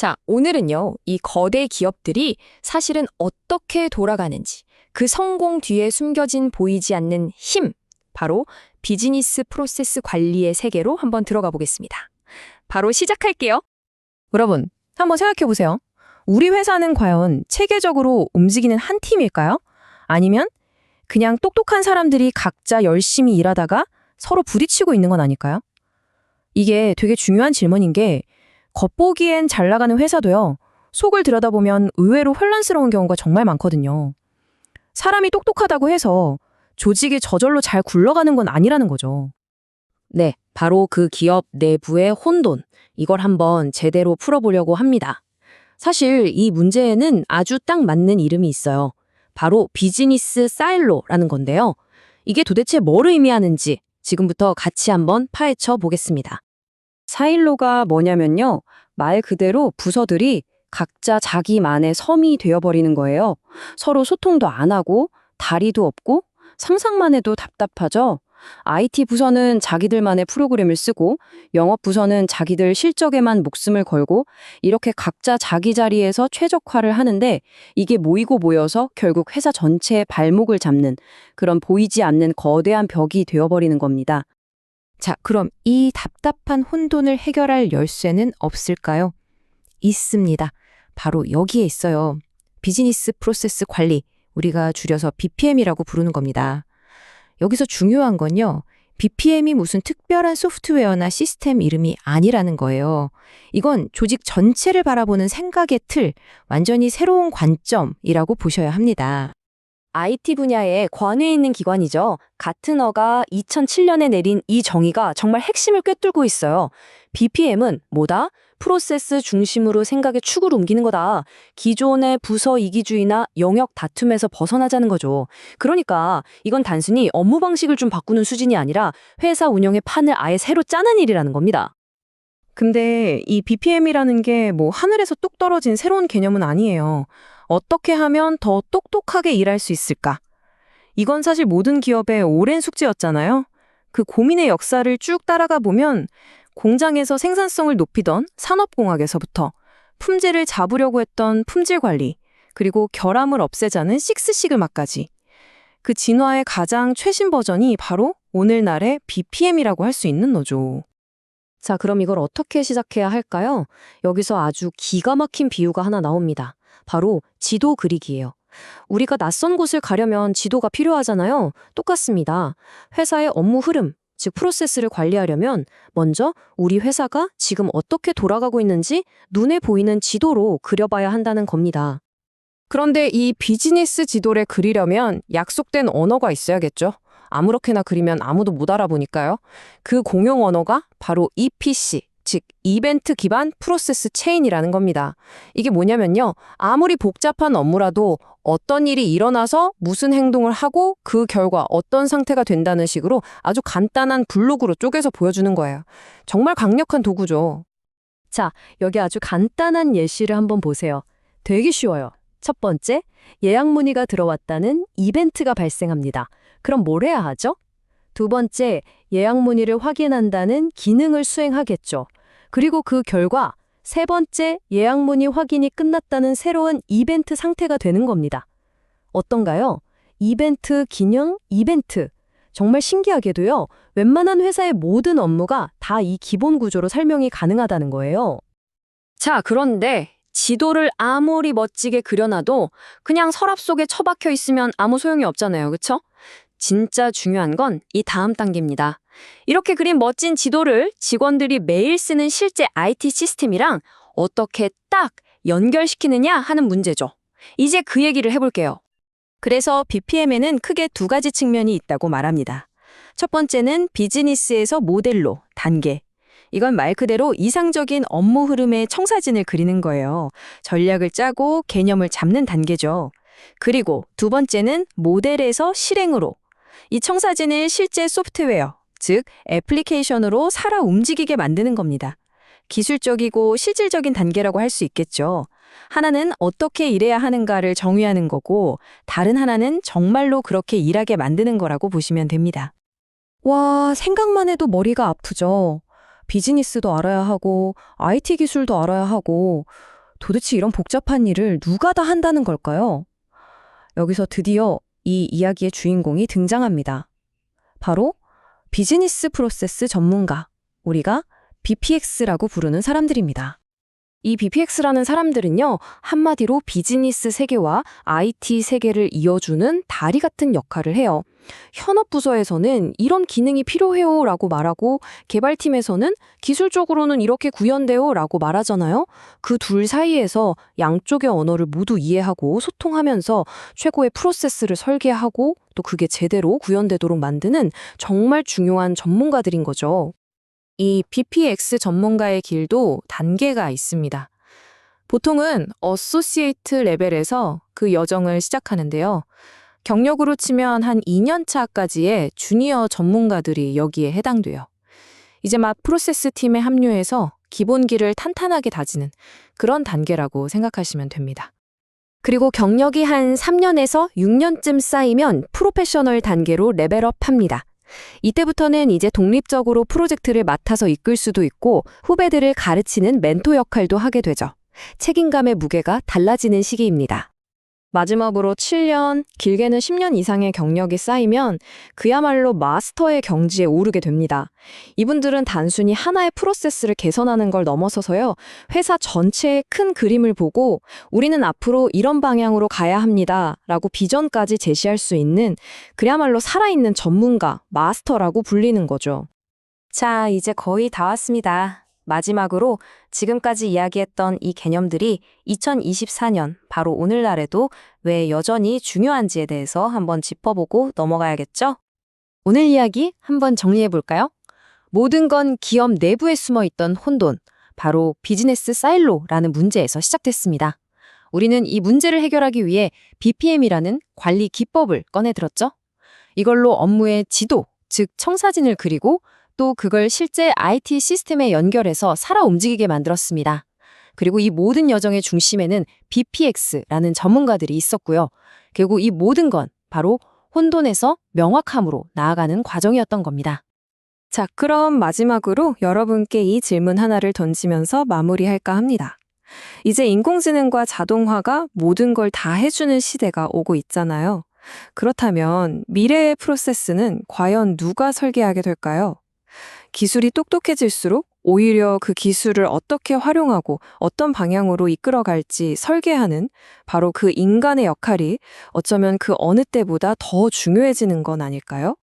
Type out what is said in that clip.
자, 오늘은요, 이 거대 기업들이 사실은 어떻게 돌아가는지, 그 성공 뒤에 숨겨진 보이지 않는 힘, 바로 비즈니스 프로세스 관리의 세계로 한번 들어가 보겠습니다. 바로 시작할게요. 여러분, 한번 생각해 보세요. 우리 회사는 과연 체계적으로 움직이는 한 팀일까요? 아니면 그냥 똑똑한 사람들이 각자 열심히 일하다가 서로 부딪히고 있는 건 아닐까요? 이게 되게 중요한 질문인 게 겉보기엔 잘 나가는 회사도요. 속을 들여다보면 의외로 혼란스러운 경우가 정말 많거든요. 사람이 똑똑하다고 해서 조직이 저절로 잘 굴러가는 건 아니라는 거죠. 네, 바로 그 기업 내부의 혼돈, 이걸 한번 제대로 풀어보려고 합니다. 사실 이 문제에는 아주 딱 맞는 이름이 있어요. 바로 비즈니스 사일로라는 건데요. 이게 도대체 뭘 의미하는지 지금부터 같이 한번 파헤쳐 보겠습니다. 사일로가 뭐냐면요. 말 그대로 부서들이 각자 자기만의 섬이 되어버리는 거예요. 서로 소통도 안 하고 다리도 없고 상상만 해도 답답하죠. IT 부서는 자기들만의 프로그램을 쓰고 영업 부서는 자기들 실적에만 목숨을 걸고 이렇게 각자 자기 자리에서 최적화를 하는데 이게 모이고 모여서 결국 회사 전체의 발목을 잡는 그런 보이지 않는 거대한 벽이 되어버리는 겁니다. 자, 그럼 이 답답한 혼돈을 해결할 열쇠는 없을까요? 있습니다. 바로 여기에 있어요. 비즈니스 프로세스 관리, 우리가 줄여서 BPM이라고 부르는 겁니다. 여기서 중요한 건요. BPM이 무슨 특별한 소프트웨어나 시스템 이름이 아니라는 거예요. 이건 조직 전체를 바라보는 생각의 틀, 완전히 새로운 관점이라고 보셔야 합니다. IT 분야에 관여해 있는 기관이죠. 가트너가 2007년에 내린 이 정의가 정말 핵심을 꿰뚫고 있어요. BPM은 뭐다? 프로세스 중심으로 생각의 축을 옮기는 거다. 기존의 부서 이기주의나 영역 다툼에서 벗어나자는 거죠. 그러니까 이건 단순히 업무 방식을 좀 바꾸는 수준이 아니라 회사 운영의 판을 아예 새로 짜는 일이라는 겁니다. 근데 이 BPM이라는 게 뭐 하늘에서 뚝 떨어진 새로운 개념은 아니에요. 어떻게 하면 더 똑똑하게 일할 수 있을까? 이건 사실 모든 기업의 오랜 숙제였잖아요. 그 고민의 역사를 쭉 따라가 보면 공장에서 생산성을 높이던 산업공학에서부터 품질을 잡으려고 했던 품질관리, 그리고 결함을 없애자는 식스시그마까지 그 진화의 가장 최신 버전이 바로 오늘날의 BPM이라고 할 수 있는 거죠. 자, 그럼 이걸 어떻게 시작해야 할까요? 여기서 아주 기가 막힌 비유가 하나 나옵니다. 바로 지도 그리기예요. 우리가 낯선 곳을 가려면 지도가 필요하잖아요. 똑같습니다. 회사의 업무 흐름, 즉 프로세스를 관리하려면 먼저 우리 회사가 지금 어떻게 돌아가고 있는지 눈에 보이는 지도로 그려봐야 한다는 겁니다. 그런데 이 비즈니스 지도를 그리려면 약속된 언어가 있어야겠죠. 아무렇게나 그리면 아무도 못 알아보니까요. 그 공용 언어가 바로 EPC, 즉 이벤트 기반 프로세스 체인이라는 겁니다. 이게 뭐냐면요. 아무리 복잡한 업무라도 어떤 일이 일어나서 무슨 행동을 하고 그 결과 어떤 상태가 된다는 식으로 아주 간단한 블록으로 쪼개서 보여주는 거예요. 정말 강력한 도구죠. 자, 여기 아주 간단한 예시를 한번 보세요. 되게 쉬워요. 첫 번째, 예약 문의가 들어왔다는 이벤트가 발생합니다. 그럼 뭘 해야 하죠? 두 번째, 예약 문의를 확인한다는 기능을 수행하겠죠. 그리고 그 결과 세 번째, 예약 문의 확인이 끝났다는 새로운 이벤트 상태가 되는 겁니다. 어떤가요? 이벤트, 기능, 이벤트. 정말 신기하게도요. 웬만한 회사의 모든 업무가 다 이 기본 구조로 설명이 가능하다는 거예요. 자, 그런데 지도를 아무리 멋지게 그려놔도 그냥 서랍 속에 처박혀 있으면 아무 소용이 없잖아요. 그쵸? 진짜 중요한 건 이 다음 단계입니다. 이렇게 그린 멋진 지도를 직원들이 매일 쓰는 실제 IT 시스템이랑 어떻게 딱 연결시키느냐 하는 문제죠. 이제 그 얘기를 해볼게요. 그래서 BPM에는 크게 두 가지 측면이 있다고 말합니다. 첫 번째는 비즈니스에서 모델로, 단계. 이건 말 그대로 이상적인 업무 흐름의 청사진을 그리는 거예요. 전략을 짜고 개념을 잡는 단계죠. 그리고 두 번째는 모델에서 실행으로. 이 청사진을 실제 소프트웨어, 즉 애플리케이션으로 살아 움직이게 만드는 겁니다. 기술적이고 실질적인 단계라고 할 수 있겠죠. 하나는 어떻게 일해야 하는가를 정의하는 거고 다른 하나는 정말로 그렇게 일하게 만드는 거라고 보시면 됩니다. 와, 생각만 해도 머리가 아프죠. 비즈니스도 알아야 하고 IT 기술도 알아야 하고 도대체 이런 복잡한 일을 누가 다 한다는 걸까요? 여기서 드디어 이 이야기의 주인공이 등장합니다. 바로 비즈니스 프로세스 전문가, 우리가 BPX라고 부르는 사람들입니다. 이 BPX라는 사람들은요, 한마디로 비즈니스 세계와 IT 세계를 이어주는 다리 같은 역할을 해요. 현업 부서에서는 이런 기능이 필요해요 라고 말하고, 개발팀에서는 기술적으로는 이렇게 구현돼요 라고 말하잖아요. 그 둘 사이에서 양쪽의 언어를 모두 이해하고 소통하면서 최고의 프로세스를 설계하고 또 그게 제대로 구현되도록 만드는 정말 중요한 전문가들인 거죠. 이 BPX 전문가의 길도 단계가 있습니다. 보통은 어소시에이트 레벨에서 그 여정을 시작하는데요. 경력으로 치면 한 2년 차까지의 주니어 전문가들이 여기에 해당돼요. 이제 막 프로세스 팀에 합류해서 기본기를 탄탄하게 다지는 그런 단계라고 생각하시면 됩니다. 그리고 경력이 한 3년에서 6년쯤 쌓이면 프로페셔널 단계로 레벨업합니다. 이때부터는 이제 독립적으로 프로젝트를 맡아서 이끌 수도 있고 후배들을 가르치는 멘토 역할도 하게 되죠. 책임감의 무게가 달라지는 시기입니다. 마지막으로 7년, 길게는 10년 이상의 경력이 쌓이면 그야말로 마스터의 경지에 오르게 됩니다. 이분들은 단순히 하나의 프로세스를 개선하는 걸 넘어서서요, 회사 전체의 큰 그림을 보고 우리는 앞으로 이런 방향으로 가야 합니다 라고 비전까지 제시할 수 있는 그야말로 살아있는 전문가, 마스터라고 불리는 거죠. 자, 이제 거의 다 왔습니다. 마지막으로 지금까지 이야기했던 이 개념들이 2024년 바로 오늘날에도 왜 여전히 중요한지에 대해서 한번 짚어보고 넘어가야겠죠? 오늘 이야기 한번 정리해볼까요? 모든 건 기업 내부에 숨어있던 혼돈, 바로 비즈니스 사일로라는 문제에서 시작됐습니다. 우리는 이 문제를 해결하기 위해 BPM이라는 관리 기법을 꺼내들었죠. 이걸로 업무의 지도, 즉 청사진을 그리고 또 그걸 실제 IT 시스템에 연결해서 살아 움직이게 만들었습니다. 그리고 이 모든 여정의 중심에는 BPX라는 전문가들이 있었고요. 결국 이 모든 건 바로 혼돈에서 명확함으로 나아가는 과정이었던 겁니다. 자, 그럼 마지막으로 여러분께 이 질문 하나를 던지면서 마무리할까 합니다. 이제 인공지능과 자동화가 모든 걸 다 해주는 시대가 오고 있잖아요. 그렇다면 미래의 프로세스는 과연 누가 설계하게 될까요? 기술이 똑똑해질수록 오히려 그 기술을 어떻게 활용하고 어떤 방향으로 이끌어갈지 설계하는 바로 그 인간의 역할이 어쩌면 그 어느 때보다 더 중요해지는 건 아닐까요?